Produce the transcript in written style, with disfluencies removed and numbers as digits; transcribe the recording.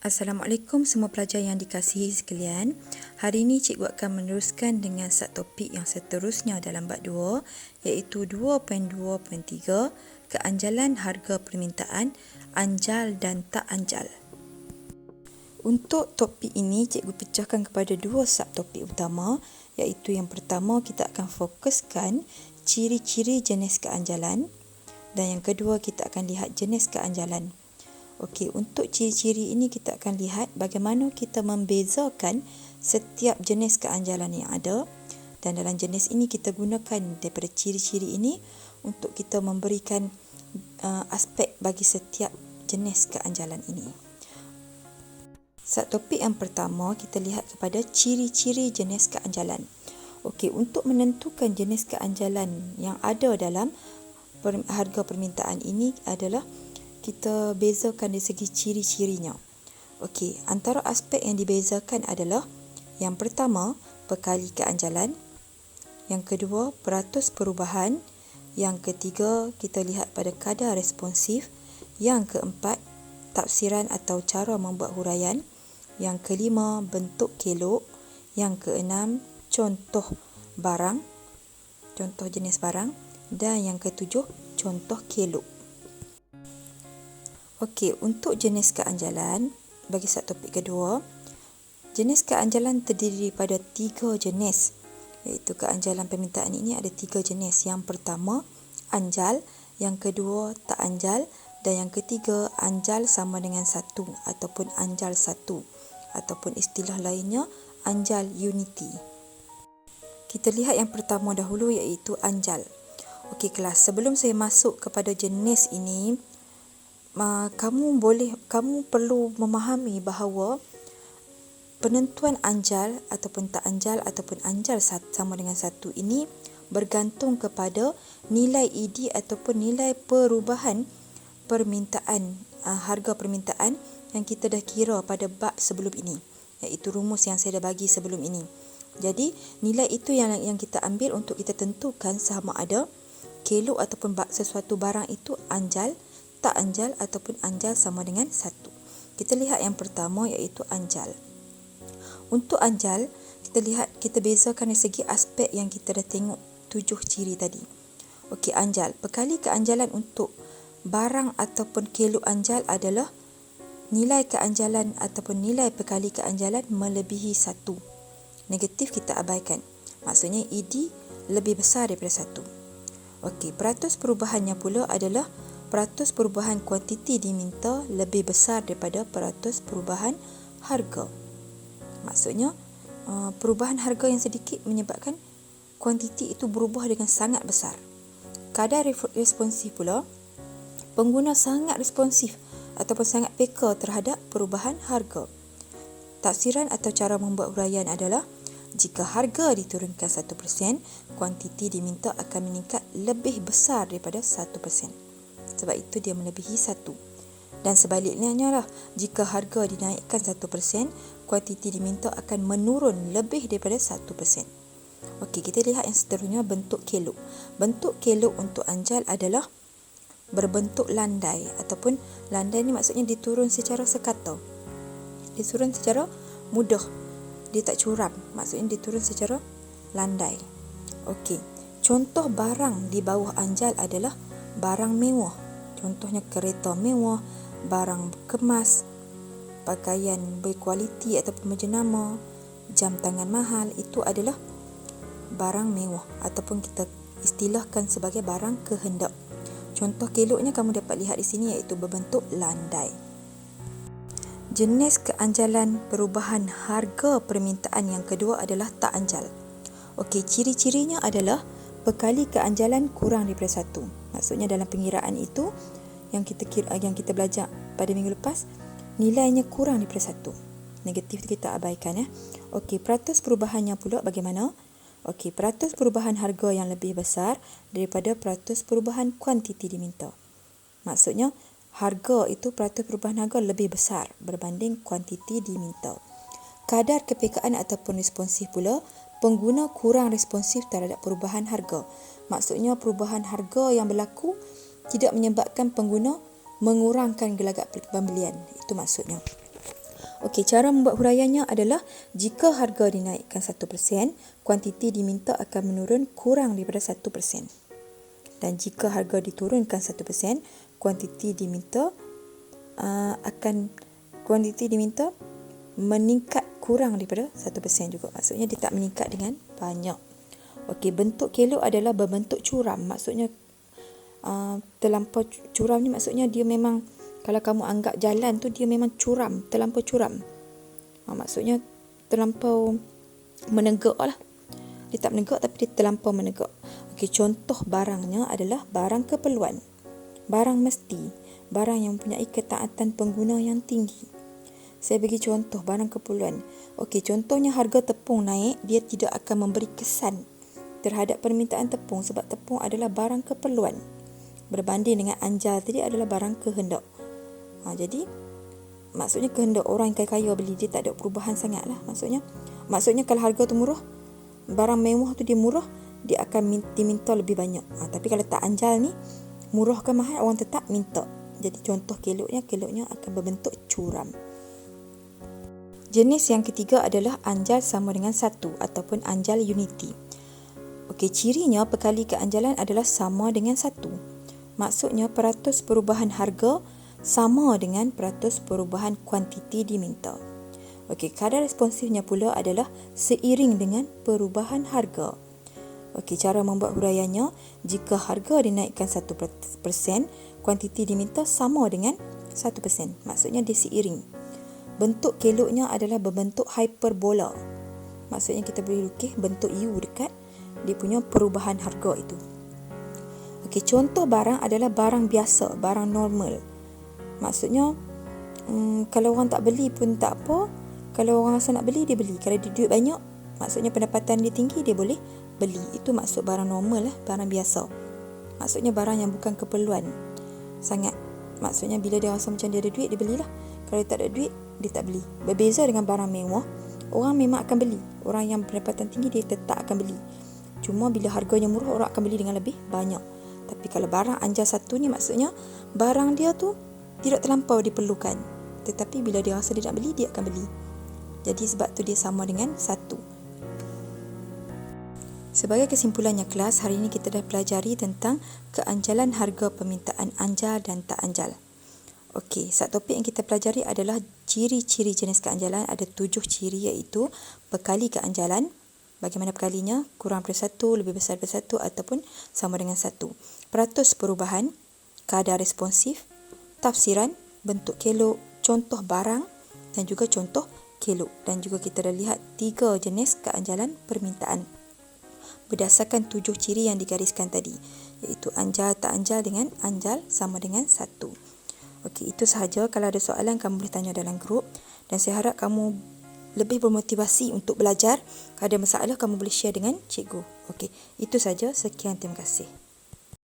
Assalamualaikum semua pelajar yang dikasihi sekalian. Hari ini cikgu akan meneruskan dengan subtopik yang seterusnya dalam bab 2 iaitu 2.2.3 keanjalan harga permintaan, anjal dan tak anjal. Untuk topik ini cikgu pecahkan kepada dua subtopik utama iaitu yang pertama kita akan fokuskan ciri-ciri jenis keanjalan dan yang kedua kita akan lihat jenis keanjalan. Okey, untuk ciri-ciri ini kita akan lihat bagaimana kita membezakan setiap jenis keanjalan yang ada dan dalam jenis ini kita gunakan daripada ciri-ciri ini untuk kita memberikan aspek bagi setiap jenis keanjalan ini. Subtopik yang pertama kita lihat kepada ciri-ciri jenis keanjalan. Okey, untuk menentukan jenis keanjalan yang ada dalam harga permintaan ini adalah kita bezakan dari segi ciri-cirinya. Okey, antara aspek yang dibezakan adalah yang pertama, pekali keanjalan. Yang kedua, peratus perubahan. Yang ketiga, kita lihat pada kadar responsif. Yang keempat, tafsiran atau cara membuat huraian. Yang kelima, bentuk kelok. Yang keenam, contoh barang, contoh jenis barang. Dan yang ketujuh, contoh kelok. Okey, untuk jenis keanjalan, bagi subtopik kedua, jenis keanjalan terdiri daripada 3 jenis. Iaitu keanjalan permintaan ini ada 3 jenis. Yang pertama, anjal. Yang kedua, tak anjal. Dan yang ketiga, anjal sama dengan 1 ataupun anjal 1. Ataupun istilah lainnya, anjal unity. Kita lihat yang pertama dahulu iaitu anjal. Okey kelas, sebelum saya masuk kepada jenis ini, kamu perlu memahami bahawa penentuan anjal ataupun tak anjal ataupun anjal sama dengan 1 ini bergantung kepada nilai ED ataupun nilai perubahan permintaan, harga permintaan yang kita dah kira pada bab sebelum ini, iaitu rumus yang saya dah bagi sebelum ini. Jadi nilai itu yang kita ambil untuk kita tentukan sama ada kelok ataupun sesuatu barang itu anjal, tak anjal ataupun anjal sama dengan 1. Kita lihat yang pertama iaitu anjal. Untuk anjal, kita bezakan dari segi aspek yang kita dah tengok 7 ciri tadi. Okey, anjal. Pekali keanjalan untuk barang ataupun kelok anjal adalah nilai keanjalan ataupun nilai pekali keanjalan melebihi 1. Negatif kita abaikan. Maksudnya ED lebih besar daripada 1. Okey, peratus perubahannya pula adalah peratus perubahan kuantiti diminta lebih besar daripada peratus perubahan harga. Maksudnya, perubahan harga yang sedikit menyebabkan kuantiti itu berubah dengan sangat besar. Kadar responsif pula, pengguna sangat responsif ataupun sangat peka terhadap perubahan harga. Tafsiran atau cara membuat huraian adalah jika harga diturunkan 1%, kuantiti diminta akan meningkat lebih besar daripada 1%. Sebab itu dia melebihi 1. Dan sebaliknya lah, jika harga dinaikkan 1%, kuantiti diminta akan menurun lebih daripada 1%. Okey, kita lihat yang seterusnya, bentuk kelok. Bentuk kelok untuk anjal adalah berbentuk landai ataupun landai ni maksudnya diturun secara sekata. Diturun secara mudah. Dia tak curam, maksudnya diturun secara landai. Okey, contoh barang di bawah anjal adalah barang mewah. Contohnya kereta mewah, barang kemas, pakaian berkualiti ataupun berjenama, jam tangan mahal, itu adalah barang mewah ataupun kita istilahkan sebagai barang kehendak. Contoh keloknya kamu dapat lihat di sini iaitu berbentuk landai. Jenis keanjalan perubahan harga permintaan yang kedua adalah tak anjal. Okey, ciri-cirinya adalah pekali keanjalan kurang daripada 1. Maksudnya dalam pengiraan itu yang kita belajar pada minggu lepas, nilainya kurang daripada 1. Negatif kita abaikan ya. Okey, peratus perubahannya pula bagaimana? Okey, peratus perubahan harga yang lebih besar daripada peratus perubahan kuantiti diminta. Maksudnya harga itu peratus perubahan harga lebih besar berbanding kuantiti diminta. Kadar kepekaan ataupun responsif pula, pengguna kurang responsif terhadap perubahan harga. Maksudnya perubahan harga yang berlaku tidak menyebabkan pengguna mengurangkan gelagat pembelian. Itu maksudnya. Okey, cara membuat huraiannya adalah jika harga dinaikkan 1%, kuantiti diminta akan menurun kurang daripada 1%. Dan jika harga diturunkan 1%, kuantiti diminta meningkat kurang daripada 1% juga. Maksudnya dia tak meningkat dengan banyak. Okey, bentuk kelok adalah berbentuk curam. Maksudnya terlampau curam ni maksudnya dia memang, kalau kamu anggap jalan tu dia memang curam, terlampau curam. Maksudnya terlampau menegak lah. Dia tak menegak tapi dia terlampau menegak. Okey, contoh barangnya adalah barang keperluan, barang mesti, barang yang mempunyai ketaatan pengguna yang tinggi. Saya bagi contoh barang keperluan. Okey, contohnya harga tepung naik, dia tidak akan memberi kesan terhadap permintaan tepung sebab tepung adalah barang keperluan. Berbanding dengan anjal tadi adalah barang kehendak. Jadi maksudnya kehendak orang yang kaya beli, dia tak ada perubahan sangat lah. Maksudnya kalau harga tu murah, barang mewah tu dia murah, dia akan diminta lebih banyak. Tapi kalau tak anjal ni, murah ke mahal, orang tetap minta. Jadi contoh keloknya akan berbentuk curam. Jenis yang ketiga adalah anjal sama dengan 1 ataupun anjal unity. Okey, cirinya perkali keanjalan adalah sama dengan 1. Maksudnya peratus perubahan harga sama dengan peratus perubahan kuantiti diminta. Okey, kadar responsifnya pula adalah seiring dengan perubahan harga. Okey, cara membuat huraiannya, jika harga dinaikkan 1%, kuantiti diminta sama dengan 1%. Maksudnya dia seiring. Bentuk keloknya adalah berbentuk hyperbola. Maksudnya kita boleh lukis bentuk U dekat dia punya perubahan harga itu. Okey, contoh barang adalah barang biasa, barang normal. Maksudnya kalau orang tak beli pun tak apa. Kalau orang rasa nak beli, dia beli. Kalau dia duit banyak, maksudnya pendapatan dia tinggi, dia boleh beli. Itu maksud barang normal lah, barang biasa. Maksudnya barang yang bukan keperluan sangat. Maksudnya bila dia rasa macam dia ada duit, dia belilah. Kalau dia tak ada duit, dia tak beli. Berbeza dengan barang mewah, orang memang akan beli. Orang yang pendapatan tinggi, dia tetap akan beli. Cuma bila harganya murah, orang akan beli dengan lebih banyak. Tapi kalau barang anjal 1 ni, maksudnya barang dia tu tidak terlampau diperlukan. Tetapi bila dia rasa dia nak beli, dia akan beli. Jadi sebab tu dia sama dengan 1. Sebagai kesimpulannya kelas, hari ini kita dah pelajari tentang keanjalan harga permintaan anjal dan tak anjal. Okey, satu topik yang kita pelajari adalah ciri-ciri jenis keanjalan. Ada 7 ciri, iaitu perkali keanjalan. Bagaimana perkalinya? Kurang daripada 1, lebih besar daripada 1 ataupun sama dengan 1. Peratus perubahan, kadar responsif, tafsiran, bentuk kelok, contoh barang dan juga contoh kelok. Dan juga kita dah lihat 3 jenis keanjalan permintaan berdasarkan 7 ciri yang digariskan tadi, iaitu anjal, tak anjal dengan anjal sama dengan 1. Okey, itu sahaja. Kalau ada soalan, kamu boleh tanya dalam grup. Dan saya harap kamu lebih bermotivasi untuk belajar. Kalau ada masalah, kamu boleh share dengan cikgu. Okey, itu sahaja. Sekian, terima kasih.